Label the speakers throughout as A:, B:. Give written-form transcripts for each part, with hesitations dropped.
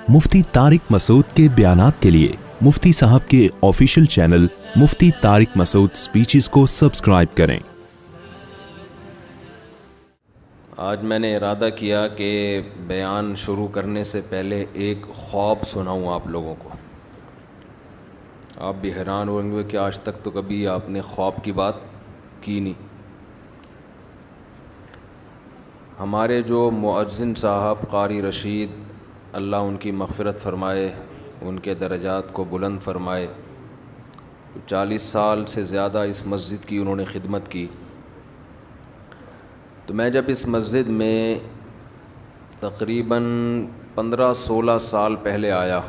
A: مفتی طارق مسعود کے بیانات کے لیے مفتی صاحب کے آفیشیل چینل مفتی طارق مسعود سپیچز کو سبسکرائب کریں۔
B: آج میں نے ارادہ کیا کہ بیان شروع کرنے سے پہلے ایک خواب سناؤں آپ لوگوں کو۔ آپ بھی حیران ہوئیں گے کہ آج تک تو کبھی آپ نے خواب کی بات کی نہیں۔ ہمارے جو مؤذن صاحب قاری رشید، اللہ ان کی مغفرت فرمائے، ان کے درجات کو بلند فرمائے، 40 سال سے زیادہ اس مسجد کی انہوں نے خدمت کی۔ تو میں جب اس مسجد میں تقریباً 15-16 سال پہلے آیا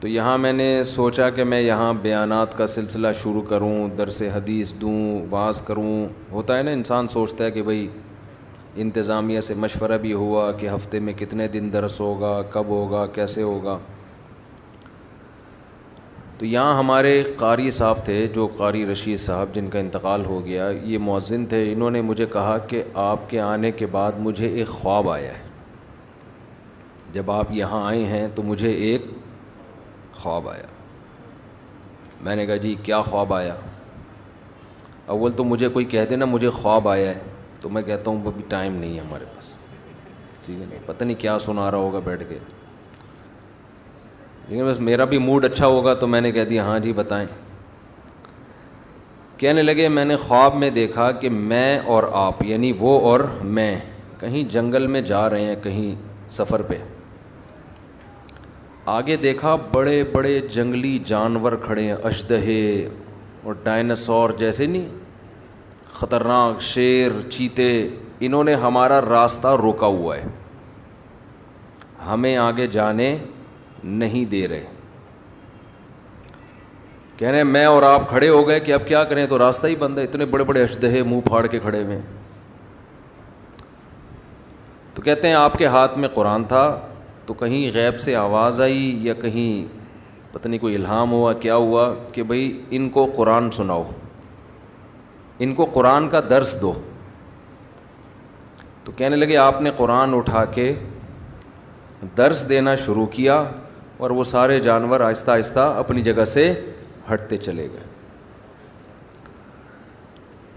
B: تو یہاں میں نے سوچا کہ میں یہاں بیانات کا سلسلہ شروع کروں، درس حدیث دوں، واعظ کروں۔ ہوتا ہے نا، انسان سوچتا ہے کہ بھئی انتظامیہ سے مشورہ بھی ہوا کہ ہفتے میں کتنے دن درس ہوگا، کب ہوگا، کیسے ہوگا۔ تو یہاں ہمارے قاری صاحب تھے، جو قاری رشید صاحب جن کا انتقال ہو گیا، یہ مؤذن تھے۔ انہوں نے مجھے کہا کہ آپ کے آنے کے بعد مجھے ایک خواب آیا ہے، جب آپ یہاں آئے ہیں تو مجھے ایک خواب آیا۔ میں نے کہا جی کیا خواب آیا؟ اول تو مجھے کوئی کہہ دے نا مجھے خواب آیا ہے تو میں کہتا ہوں ابھی ٹائم نہیں ہے ہمارے پاس، ٹھیک ہے نا، پتہ نہیں کیا سنا رہا ہوگا بیٹھ کے، لیکن بس میرا بھی موڈ اچھا ہوگا تو میں نے کہہ دیا ہاں جی بتائیں۔ کہنے لگے میں نے خواب میں دیکھا کہ میں اور آپ، یعنی وہ اور میں، کہیں جنگل میں جا رہے ہیں، کہیں سفر پہ۔ آگے دیکھا بڑے بڑے جنگلی جانور کھڑے ہیں، اژدہے اور ڈائناسور جیسے، نہیں خطرناک، شیر، چیتے۔ انہوں نے ہمارا راستہ روکا ہوا ہے، ہمیں آگے جانے نہیں دے رہے۔ کہہ رہے ہیں میں اور آپ کھڑے ہو گئے کہ اب کیا کریں، تو راستہ ہی بند ہے، اتنے بڑے بڑے اژدہے منہ پھاڑ کے کھڑے ہوئے ہیں۔ تو کہتے ہیں آپ کے ہاتھ میں قرآن تھا، تو کہیں غیب سے آواز آئی یا کہیں پتہ نہیں کوئی الہام ہوا، کیا ہوا کہ بھئی ان کو قرآن سناؤ، ان کو قرآن کا درس دو۔ تو کہنے لگے آپ نے قرآن اٹھا کے درس دینا شروع کیا اور وہ سارے جانور آہستہ آہستہ اپنی جگہ سے ہٹتے چلے گئے۔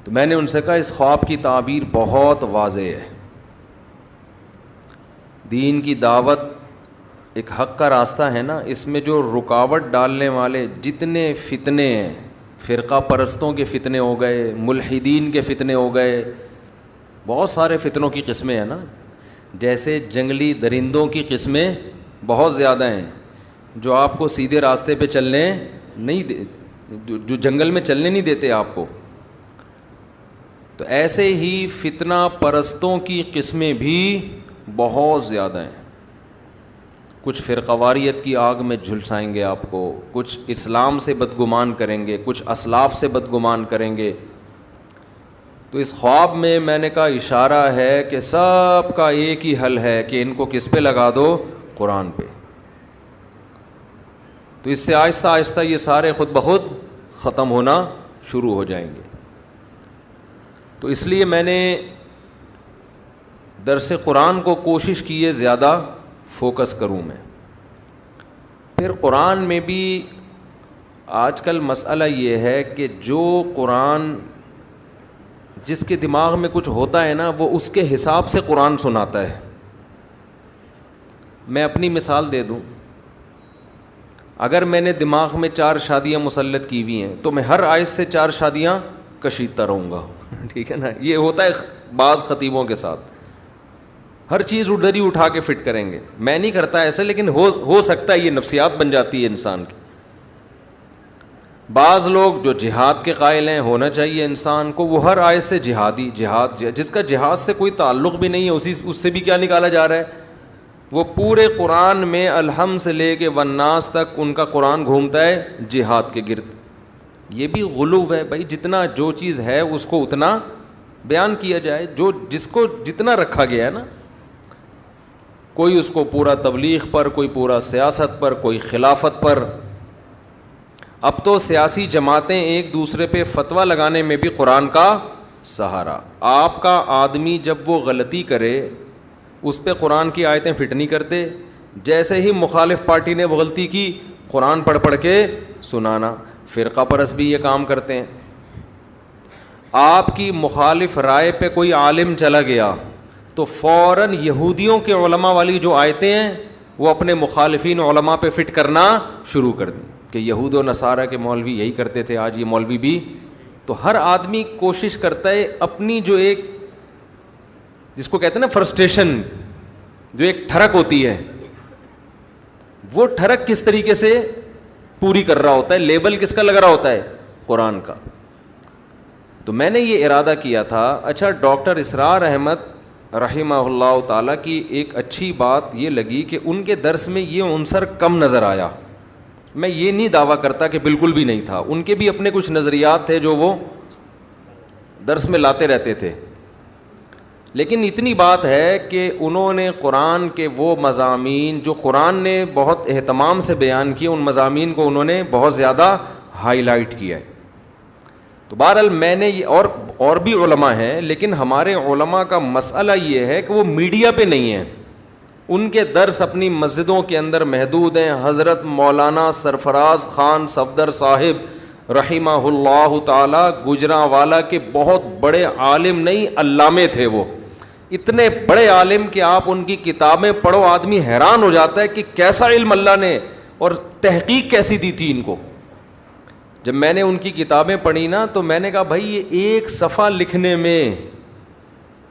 B: تو میں نے ان سے کہا اس خواب کی تعبیر بہت واضح ہے، دین کی دعوت ایک حق کا راستہ ہے نا، اس میں جو رکاوٹ ڈالنے والے جتنے فتنے ہیں، فرقہ پرستوں کے فتنے ہو گئے، ملحدین کے فتنے ہو گئے، بہت سارے فتنوں کی قسمیں ہیں نا، جیسے جنگلی درندوں کی قسمیں بہت زیادہ ہیں جو آپ کو سیدھے راستے پہ چلنے نہیں جو جنگل میں چلنے نہیں دیتے آپ کو، تو ایسے ہی فتنہ پرستوں کی قسمیں بھی بہت زیادہ ہیں۔ کچھ فرقواریت کی آگ میں جھلسائیں گے آپ کو، کچھ اسلام سے بدگمان کریں گے، کچھ اسلاف سے بدگمان کریں گے۔ تو اس خواب میں نے کہا اشارہ ہے کہ سب کا ایک ہی حل ہے کہ ان کو کس پہ لگا دو، قرآن پہ۔ تو اس سے آہستہ آہستہ یہ سارے خود بخود ختم ہونا شروع ہو جائیں گے۔ تو اس لیے میں نے درس قرآن کو کوشش کی ہے زیادہ فوکس کروں میں۔ پھر قرآن میں بھی آج کل مسئلہ یہ ہے کہ جو قرآن جس کے دماغ میں کچھ ہوتا ہے نا، وہ اس کے حساب سے قرآن سناتا ہے۔ میں اپنی مثال دے دوں، اگر میں نے دماغ میں 4 شادیاں مسلط کی ہوئی ہیں تو میں ہر آیت سے 4 شادیاں کشیدتا رہوں گا، ٹھیک ہے نا۔ یہ ہوتا ہے بعض خطیبوں کے ساتھ، ہر چیز ادھر ہی اٹھا کے فٹ کریں گے۔ میں نہیں کرتا ایسے، لیکن ہو سکتا ہے یہ نفسیات بن جاتی ہے انسان کی۔ بعض لوگ جو جہاد کے قائل ہیں، ہونا چاہیے انسان کو، وہ ہر آیت سے جہاد جس کا جہاد سے کوئی تعلق بھی نہیں ہے اس سے بھی کیا نکالا جا رہا ہے، وہ پورے قرآن میں الحمد سے لے کے والناس تک ان کا قرآن گھومتا ہے جہاد کے گرد۔ یہ بھی غلو ہے بھائی، جتنا جو چیز ہے اس کو اتنا بیان کیا جائے، جس کو جتنا رکھا گیا ہے نا۔ کوئی اس کو پورا تبلیغ پر، کوئی پورا سیاست پر، کوئی خلافت پر۔ اب تو سیاسی جماعتیں ایک دوسرے پہ فتویٰ لگانے میں بھی قرآن کا سہارا۔ آپ کا آدمی جب وہ غلطی کرے اس پہ قرآن کی آیتیں فٹ نہیں کرتے. جیسے ہی مخالف پارٹی نے وہ غلطی کی, قرآن پڑھ کے سنانا. فرقہ پرست بھی یہ کام کرتے ہیں. آپ کی مخالف رائے پہ کوئی عالم چلا گیا تو فوراً یہودیوں کے علماء والی جو آیتیں ہیں وہ اپنے مخالفین علماء پہ فٹ کرنا شروع کر دیں کہ یہود و نصارہ کے مولوی یہی کرتے تھے, آج یہ مولوی بھی. تو ہر آدمی کوشش کرتا ہے اپنی جو ایک, جس کو کہتے ہیں نا فرسٹریشن, جو ایک ٹھڑک ہوتی ہے, وہ ٹھڑک کس طریقے سے پوری کر رہا ہوتا ہے. لیبل کس کا لگ رہا ہوتا ہے؟ قرآن کا. تو میں نے یہ ارادہ کیا تھا. اچھا, ڈاکٹر اسرار احمد رحمہ اللہ تعالیٰ کی ایک اچھی بات یہ لگی کہ ان کے درس میں یہ عنصر کم نظر آیا. میں یہ نہیں دعویٰ کرتا کہ بالکل بھی نہیں تھا, ان کے بھی اپنے کچھ نظریات تھے جو وہ درس میں لاتے رہتے تھے. لیکن اتنی بات ہے کہ انہوں نے قرآن کے وہ مضامین جو قرآن نے بہت اہتمام سے بیان کیے, ان مضامین کو انہوں نے بہت زیادہ ہائی لائٹ کیا ہے. تو بہرحال میں نے یہ, اور بھی علماء ہیں, لیکن ہمارے علماء کا مسئلہ یہ ہے کہ وہ میڈیا پہ نہیں ہیں. ان کے درس اپنی مسجدوں کے اندر محدود ہیں. حضرت مولانا سرفراز خان صفدر صاحب رحمہ اللہ تعالی گجرانوالہ کے بہت بڑے عالم, نہیں علامے تھے وہ, اتنے بڑے عالم کہ آپ ان کی کتابیں پڑھو آدمی حیران ہو جاتا ہے کہ کیسا علم اللہ نے اور تحقیق کیسی دی تھی ان کو. جب میں نے ان کی کتابیں پڑھی نا تو میں نے کہا بھائی یہ ایک صفحہ لکھنے میں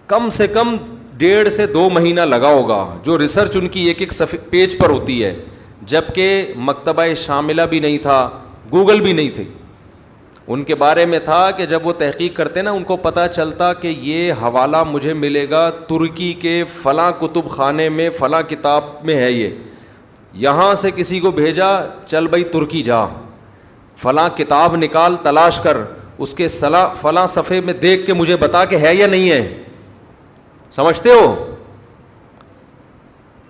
B: کم سے کم 1.5 سے 2 مہینہ لگا ہوگا, جو ریسرچ ان کی ایک پیج پر ہوتی ہے. جبکہ مکتبہ شاملہ بھی نہیں تھا, گوگل بھی نہیں تھی. ان کے بارے میں تھا کہ جب وہ تحقیق کرتے نا ان کو پتہ چلتا کہ یہ حوالہ مجھے ملے گا ترکی کے فلاں کتب خانے میں فلاں کتاب میں ہے, یہ یہاں سے کسی کو بھیجا, چل بھائی ترکی جا, فلاں کتاب نکال تلاش کر, اس کے فلاں صفحے میں دیکھ کے مجھے بتا کہ ہے یا نہیں ہے. سمجھتے ہو؟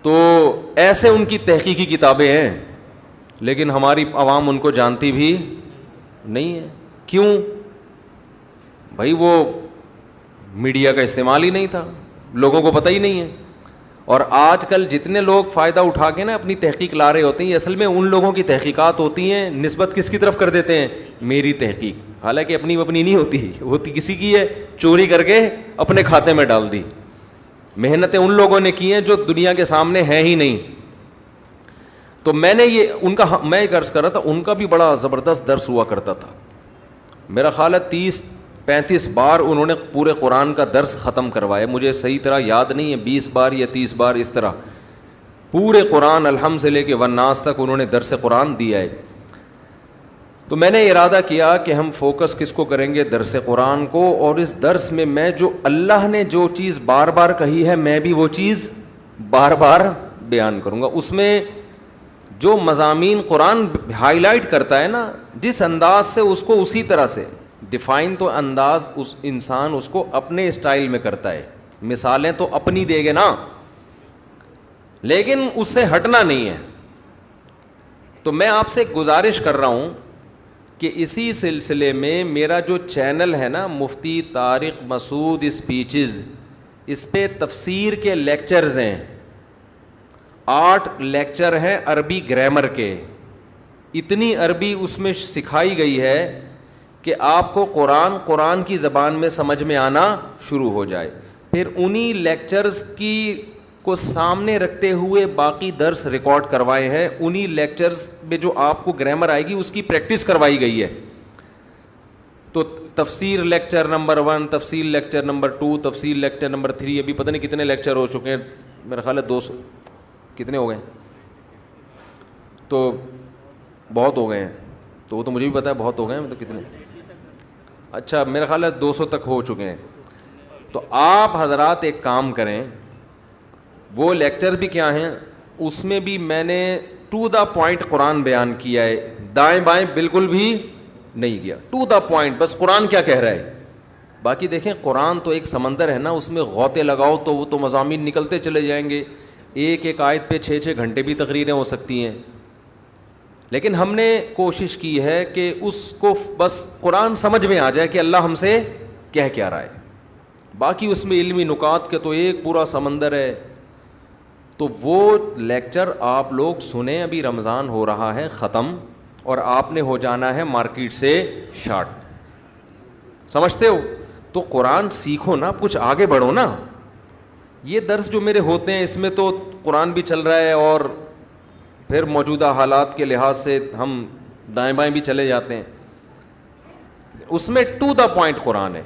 B: تو ایسے ان کی تحقیقی کتابیں ہیں, لیکن ہماری عوام ان کو جانتی بھی نہیں ہے. کیوں؟ بھائی وہ میڈیا کا استعمال ہی نہیں تھا, لوگوں کو پتہ ہی نہیں ہے. اور آج کل جتنے لوگ فائدہ اٹھا کے نا اپنی تحقیق لا رہے ہوتے ہیں, یہ اصل میں ان لوگوں کی تحقیقات ہوتی ہیں. نسبت کس کی طرف کر دیتے ہیں؟ میری تحقیق, حالانکہ اپنی نہیں ہوتی کسی کی ہے, چوری کر کے اپنے کھاتے میں ڈال دی. محنتیں ان لوگوں نے کی ہیں جو دنیا کے سامنے ہیں ہی نہیں. تو میں نے یہ ان کا, میں ایک عرض کر رہا تھا, ان کا بھی بڑا زبردست درس ہوا کرتا تھا. میرا خیال ہے 30-35 بار انہوں نے پورے قرآن کا درس ختم کروایا, مجھے صحیح طرح یاد نہیں ہے, 20 بار یا 30 بار اس طرح پورے قرآن الحمد سے لے کے والناس تک انہوں نے درس قرآن دیا ہے. تو میں نے ارادہ کیا کہ ہم فوکس کس کو کریں گے؟ درس قرآن کو. اور اس درس میں میں جو اللہ نے جو چیز بار بار کہی ہے میں بھی وہ چیز بار بار بیان کروں گا. اس میں جو مضامین قرآن ہائی لائٹ کرتا ہے نا, جس انداز سے اس کو اسی طرح سے ڈیفائن, تو انداز اس انسان اس کو اپنے اسٹائل میں کرتا ہے. مثالیں تو اپنی دے گے نا, لیکن اس سے ہٹنا نہیں ہے. تو میں آپ سے گزارش کر رہا ہوں کہ اسی سلسلے میں میرا جو چینل ہے نا مفتی طارق مسعود اسپیچز, اس پہ تفسیر کے لیکچرز ہیں. 8 لیکچر ہیں عربی گرامر کے. اتنی عربی اس میں سکھائی گئی ہے کہ آپ کو قرآن کی زبان میں سمجھ میں آنا شروع ہو جائے. پھر انہی لیکچرز کو سامنے رکھتے ہوئے باقی درس ریکارڈ کروائے ہیں. انہی لیکچرز میں جو آپ کو گرامر آئے گی اس کی پریکٹس کروائی گئی ہے. تو تفسیر لیکچر نمبر 1, تفسیر لیکچر نمبر 2, تفسیر لیکچر نمبر 3, ابھی پتہ نہیں کتنے لیکچر ہو چکے ہیں, میرا خیال ہے 200 کتنے ہو گئے, تو بہت ہو گئے ہیں. تو وہ تو مجھے بھی پتہ ہے بہت ہو گئے ہیں, تو کتنے, اچھا میرا خیال ہے 200 تک ہو چکے ہیں. تو آپ حضرات ایک کام کریں, وہ لیکچر بھی کیا ہیں, اس میں بھی میں نے ٹو دا پوائنٹ قرآن بیان کیا ہے, دائیں بائیں بالکل بھی نہیں گیا, ٹو دا پوائنٹ, بس قرآن کیا کہہ رہا ہے. باقی دیکھیں قرآن تو ایک سمندر ہے نا, اس میں غوطے لگاؤ تو وہ تو مضامین نکلتے چلے جائیں گے. ایک آیت پہ 6 گھنٹے بھی تقریریں ہو سکتی ہیں. لیکن ہم نے کوشش کی ہے کہ اس کو بس قرآن سمجھ میں آ جائے کہ اللہ ہم سے کہہ کیا رہا ہے. باقی اس میں علمی نکات کے تو ایک پورا سمندر ہے, تو وہ لیکچر آپ لوگ سنیں. ابھی رمضان ہو رہا ہے ختم, اور آپ نے ہو جانا ہے مارکیٹ سے شارٹ. سمجھتے ہو؟ تو قرآن سیکھو نا, کچھ آگے بڑھو نا. یہ درس جو میرے ہوتے ہیں اس میں تو قرآن بھی چل رہا ہے, اور پھر موجودہ حالات کے لحاظ سے ہم دائیں بائیں بھی چلے جاتے ہیں. اس میں ٹو دا پوائنٹ قرآن ہے.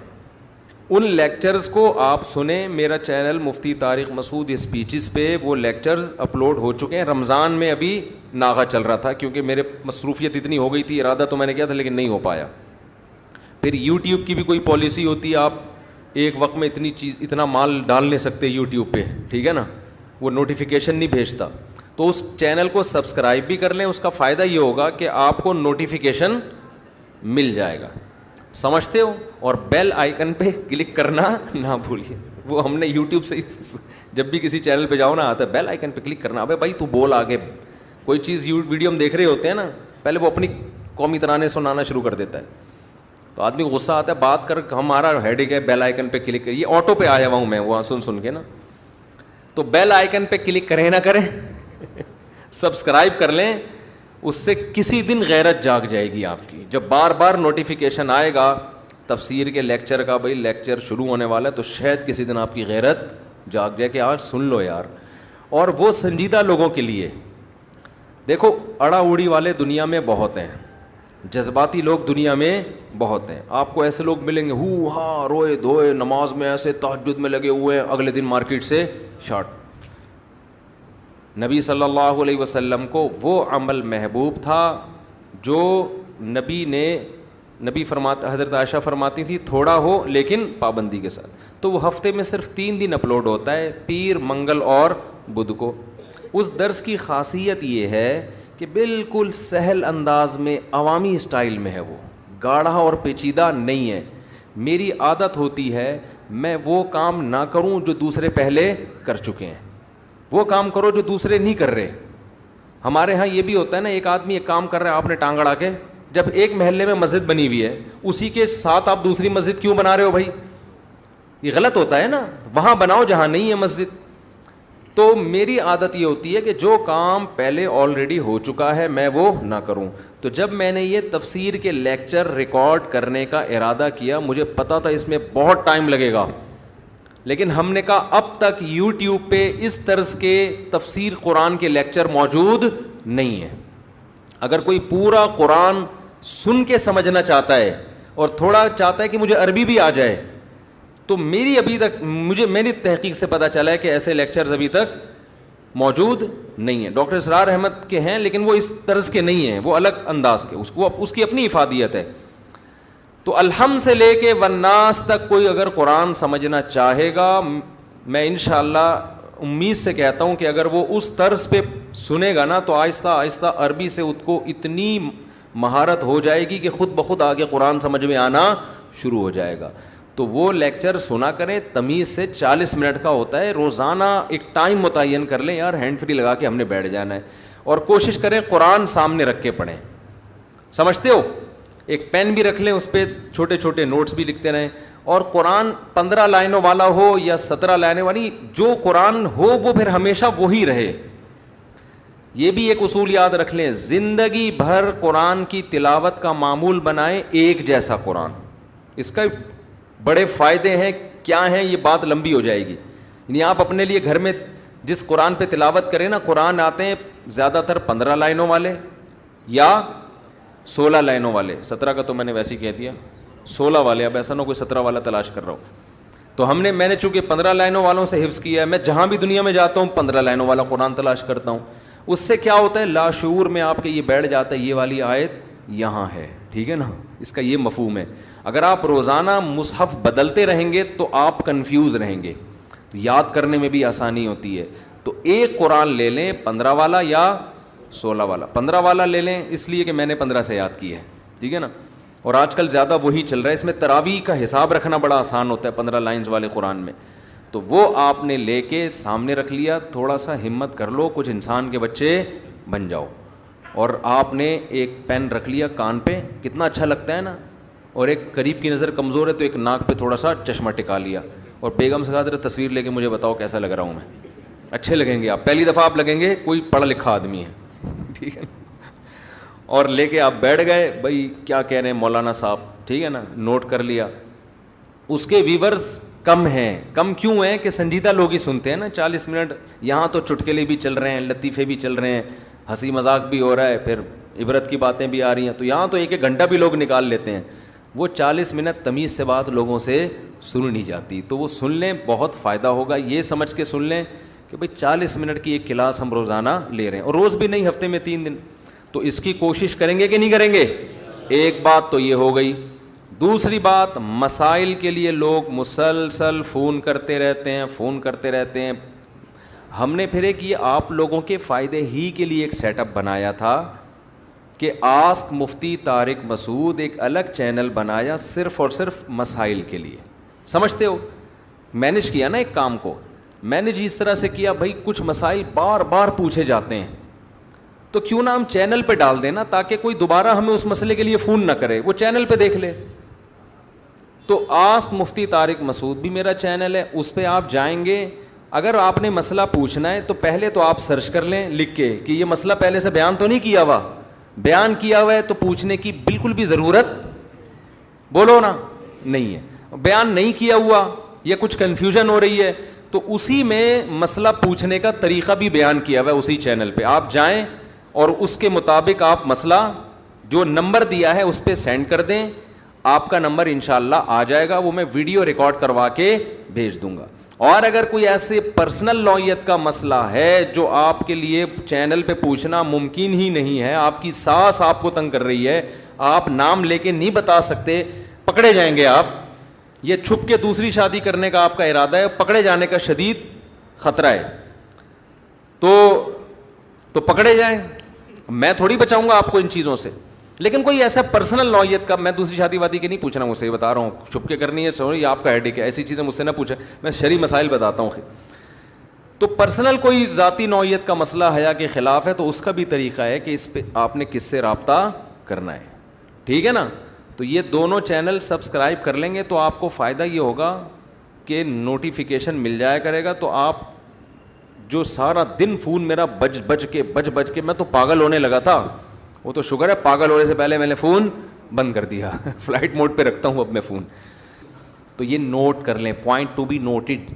B: ان لیکچرز کو آپ سنیں. میرا چینل مفتی طارق مسعود اسپیچز پہ وہ لیکچرز اپلوڈ ہو چکے ہیں. رمضان میں ابھی ناغہ چل رہا تھا کیونکہ میرے مصروفیت اتنی ہو گئی تھی, ارادہ تو میں نے کیا تھا لیکن نہیں ہو پایا. پھر یوٹیوب کی بھی کوئی پالیسی ہوتی ہے, آپ ایک وقت میں اتنا مال ڈال نہیں سکتے یوٹیوب پہ, ٹھیک ہے نا, وہ نوٹیفیکیشن نہیں بھیجتا. تو اس چینل کو سبسکرائب بھی کر لیں. اس کا فائدہ یہ ہوگا کہ آپ کو نوٹیفیکیشن مل جائے گا. سمجھتے ہو؟ اور بیل آئیکن پہ کلک کرنا نہ بھولیے. وہ ہم نے یوٹیوب سے جب بھی کسی چینل پہ جاؤ نا آتا ہے بیل آئیکن پہ کلک کرنا. ابے بھائی تو بول آگے. کوئی چیز ویڈیو ہم دیکھ رہے ہوتے ہیں نا, پہلے وہ اپنی قومی ترانے سنانا شروع کر دیتا ہے, تو آدمی کو غصہ آتا ہے. بات کر ہمارا ہیڈک ہے بیل آئیکن پہ کلک کر, یہ آٹو پہ آیا ہوا ہوں میں وہاں سن کے نا. تو بیل آئیکن پہ کلک کریں نہ کریں, سبسکرائب کر لیں. اس سے کسی دن غیرت جاگ جائے گی آپ کی. جب بار بار نوٹیفیکیشن آئے گا تفسیر کے لیکچر کا, بھائی لیکچر شروع ہونے والا ہے, تو شاید کسی دن آپ کی غیرت جاگ جائے کہ آج سن لو یار. اور وہ سنجیدہ لوگوں کے لیے. دیکھو اڑا اوڑی والے دنیا میں بہت ہیں, جذباتی لوگ دنیا میں بہت ہیں. آپ کو ایسے لوگ ملیں گے ہو ہاں روئے دھوئے نماز میں ایسے تہجد میں لگے ہوئے ہیں, اگلے دن مارکیٹ سے شارٹ. نبی صلی اللہ علیہ وسلم کو وہ عمل محبوب تھا جو نبی فرماتا, حضرت عائشہ فرماتی تھی تھوڑا ہو لیکن پابندی کے ساتھ. تو وہ ہفتے میں صرف 3 دن اپلوڈ ہوتا ہے, پیر, منگل اور بدھ کو. اس درس کی خاصیت یہ ہے کہ بالکل سہل انداز میں عوامی اسٹائل میں ہے, وہ گاڑھا اور پیچیدہ نہیں ہے. میری عادت ہوتی ہے میں وہ کام نہ کروں جو دوسرے پہلے کر چکے ہیں, وہ کام کرو جو دوسرے نہیں کر رہے. ہمارے ہاں یہ بھی ہوتا ہے نا, ایک آدمی ایک کام کر رہا ہے, آپ نے ٹانگ اڑا کے, جب ایک محلے میں مسجد بنی ہوئی ہے اسی کے ساتھ آپ دوسری مسجد کیوں بنا رہے ہو بھائی؟ یہ غلط ہوتا ہے نا. وہاں بناؤ جہاں نہیں ہے مسجد. تو میری عادت یہ ہوتی ہے کہ جو کام پہلے آلریڈی ہو چکا ہے میں وہ نہ کروں. تو جب میں نے یہ تفسیر کے لیکچر ریکارڈ کرنے کا ارادہ کیا, مجھے پتا تھا اس میں بہت ٹائم لگے گا, لیکن ہم نے کہا اب تک یوٹیوب پہ اس طرز کے تفسیر قرآن کے لیکچر موجود نہیں ہیں. اگر کوئی پورا قرآن سن کے سمجھنا چاہتا ہے اور تھوڑا چاہتا ہے کہ مجھے عربی بھی آ جائے, تو میری ابھی تک میری تحقیق سے پتہ چلا ہے کہ ایسے لیکچرز ابھی تک موجود نہیں ہیں. ڈاکٹر اسرار احمد کے ہیں لیکن وہ اس طرز کے نہیں ہیں, وہ الگ انداز کے, اس کی اپنی افادیت ہے. تو الحمد سے لے کے والناس تک کوئی اگر قرآن سمجھنا چاہے گا, میں انشاءاللہ امید سے کہتا ہوں کہ اگر وہ اس طرز پہ سنے گا نا تو آہستہ آہستہ عربی سے اس کو اتنی مہارت ہو جائے گی کہ خود بخود آگے قرآن سمجھ میں آنا شروع ہو جائے گا. تو وہ لیکچر سنا کریں, تمیز سے 40 منٹ کا ہوتا ہے. روزانہ ایک ٹائم متعین کر لیں یار, ہینڈ فری لگا کے ہم نے بیٹھ جانا ہے, اور کوشش کریں قرآن سامنے رکھ کے پڑھیں. سمجھتے ہو؟ ایک پین بھی رکھ لیں, اس پہ چھوٹے چھوٹے نوٹس بھی لکھتے رہیں. اور قرآن 15 لائنوں والا ہو یا 17 لائنوں والی, جو قرآن ہو وہ پھر ہمیشہ وہی رہے. یہ بھی ایک اصول یاد رکھ لیں, زندگی بھر قرآن کی تلاوت کا معمول بنائیں ایک جیسا قرآن. اس کا بڑے فائدے ہیں. کیا ہیں یہ بات لمبی ہو جائے گی. یعنی آپ اپنے لیے گھر میں جس قرآن پہ تلاوت کریں نا, قرآن آتے ہیں زیادہ تر 15 لائنوں والے یا 16 لائنوں والے. 17 کا تو میں نے ویسے ہی کہہ دیا, 16 والے. اب ایسا نہ کوئی 17 والا تلاش کر رہا ہو. تو میں نے چونکہ 15 لائنوں والوں سے حفظ کیا ہے, میں جہاں بھی دنیا میں جاتا ہوں 15 لائنوں والا قرآن تلاش کرتا ہوں. اس سے کیا ہوتا ہے, لاشعور میں آپ کے یہ بیٹھ جاتا ہے یہ والی آیت یہاں ہے, ٹھیک ہے نا. اس کا یہ مفہوم ہے. اگر آپ روزانہ مصحف بدلتے رہیں گے تو آپ کنفیوز رہیں گے, یاد کرنے میں بھی آسانی ہوتی ہے. تو ایک قرآن لے لیں 15 والا یا 16 والا. 15 والا لے لیں اس لیے کہ میں نے 15 سے یاد کی ہے, ٹھیک ہے نا. اور آج کل زیادہ وہی چل رہا ہے. اس میں تراویح کا حساب رکھنا بڑا آسان ہوتا ہے 15 لائنز والے قرآن میں. تو وہ آپ نے لے کے سامنے رکھ لیا. تھوڑا سا ہمت کر لو, کچھ انسان کے بچے بن جاؤ. اور آپ نے ایک پین رکھ لیا کان پہ, کتنا اچھا لگتا ہے نا. اور ایک قریب کی نظر کمزور ہے تو ایک ناک پہ تھوڑا سا چشمہ ٹکا لیا, اور بیگم سے کہا ذرا تصویر لے کے مجھے بتاؤ کیسا لگ رہا ہوں میں. اچھے لگیں گے آپ, پہلی دفعہ آپ لگیں گے کوئی پڑھا لکھا آدمی ہے, ٹھیک ہے نا, اور لے کے آپ بیٹھ گئے, بھائی کیا کہہ رہے ہیں مولانا صاحب, ٹھیک ہے نا, نوٹ کر لیا. اس کے ویورز کم ہیں. کم کیوں ہیں کہ سنجیدہ لوگ ہی سنتے ہیں نا 40 منٹ. یہاں تو چٹکلے بھی چل رہے ہیں, لطیفے بھی چل رہے ہیں, ہنسی مذاق بھی ہو رہا ہے, پھر عبرت کی باتیں بھی آ رہی ہیں, تو یہاں تو 1 گھنٹہ بھی لوگ نکال لیتے ہیں. وہ 40 منٹ تمیز سے بات لوگوں سے سن نہیں جاتی, تو وہ سن لیں, بہت فائدہ ہوگا. یہ سمجھ کے سن لیں کہ بھائی 40 منٹ کی ایک کلاس ہم روزانہ لے رہے ہیں, اور روز بھی نہیں, ہفتے میں 3 دن. تو اس کی کوشش کریں گے کہ نہیں کریں گے؟ ایک بات تو یہ ہو گئی. دوسری بات, مسائل کے لیے لوگ مسلسل فون کرتے رہتے ہیں. ہم نے پھر ایک یہ آپ لوگوں کے فائدے ہی کے لیے ایک سیٹ اپ بنایا تھا کہ آسک مفتی طارق مسعود, ایک الگ چینل بنایا صرف اور صرف مسائل کے لیے. سمجھتے ہو, مینیج کیا نا ایک کام کو. مینیج اس طرح سے کیا, بھائی کچھ مسائل بار بار پوچھے جاتے ہیں, تو کیوں نہ ہم چینل پہ ڈال دیں نا, تاکہ کوئی دوبارہ ہمیں اس مسئلے کے لیے فون نہ کرے, وہ چینل پہ دیکھ لے. تو آسک مفتی طارق مسعود بھی میرا چینل ہے, اس پہ آپ جائیں گے. اگر آپ نے مسئلہ پوچھنا ہے تو پہلے تو آپ سرچ کر لیں لکھ کے کہ یہ مسئلہ پہلے سے بیان تو نہیں کیا ہوا. بیان کیا ہوا ہے تو پوچھنے کی بالکل بھی ضرورت, بولو نا, نہیں ہے. بیان نہیں کیا ہوا یا کچھ کنفیوژن ہو رہی ہے تو اسی میں مسئلہ پوچھنے کا طریقہ بھی بیان کیا ہوا ہے اسی چینل پہ. آپ جائیں اور اس کے مطابق آپ مسئلہ جو نمبر دیا ہے اس پہ سینڈ کر دیں, آپ کا نمبر انشاءاللہ آ جائے گا, وہ میں ویڈیو ریکارڈ کروا کے بھیج دوں گا. اور اگر کوئی ایسے پرسنل نوعیت کا مسئلہ ہے جو آپ کے لیے چینل پہ پوچھنا ممکن ہی نہیں ہے, آپ کی ساس آپ کو تنگ کر رہی ہے, آپ نام لے کے نہیں بتا سکتے, پکڑے جائیں گے آپ, یہ چھپ کے دوسری شادی کرنے کا آپ کا ارادہ ہے, پکڑے جانے کا شدید خطرہ ہے, تو پکڑے جائیں. میں تھوڑی بچاؤں گا آپ کو ان چیزوں سے. لیکن کوئی ایسا پرسنل نوعیت کا, میں دوسری شادی وادی کی نہیں پوچھ رہا ہوں, اسے بتا رہا ہوں, چھپ کے کرنی ہے, سوری آپ کا ہیڈیک ہے, ایسی چیزیں مجھ سے نہ پوچھیں, میں شرعی مسائل بتاتا ہوں. تو پرسنل کوئی ذاتی نوعیت کا مسئلہ حیا کے خلاف ہے تو اس کا بھی طریقہ ہے کہ اس پہ آپ نے کس سے رابطہ کرنا ہے, ٹھیک ہے نا. تو یہ دونوں چینل سبسکرائب کر لیں گے تو آپ کو فائدہ یہ ہوگا کہ نوٹیفیکیشن مل جایا کرے گا. تو آپ جو سارا دن فون میرا بج کے میں تو پاگل ہونے لگا تھا, وہ تو شکر ہے پاگل ہونے سے پہلے میں نے فون بند کر دیا, فلائٹ موڈ پہ رکھتا ہوں اب میں فون. تو یہ نوٹ کر لیں, پوائنٹ ٹو بی نوٹڈ.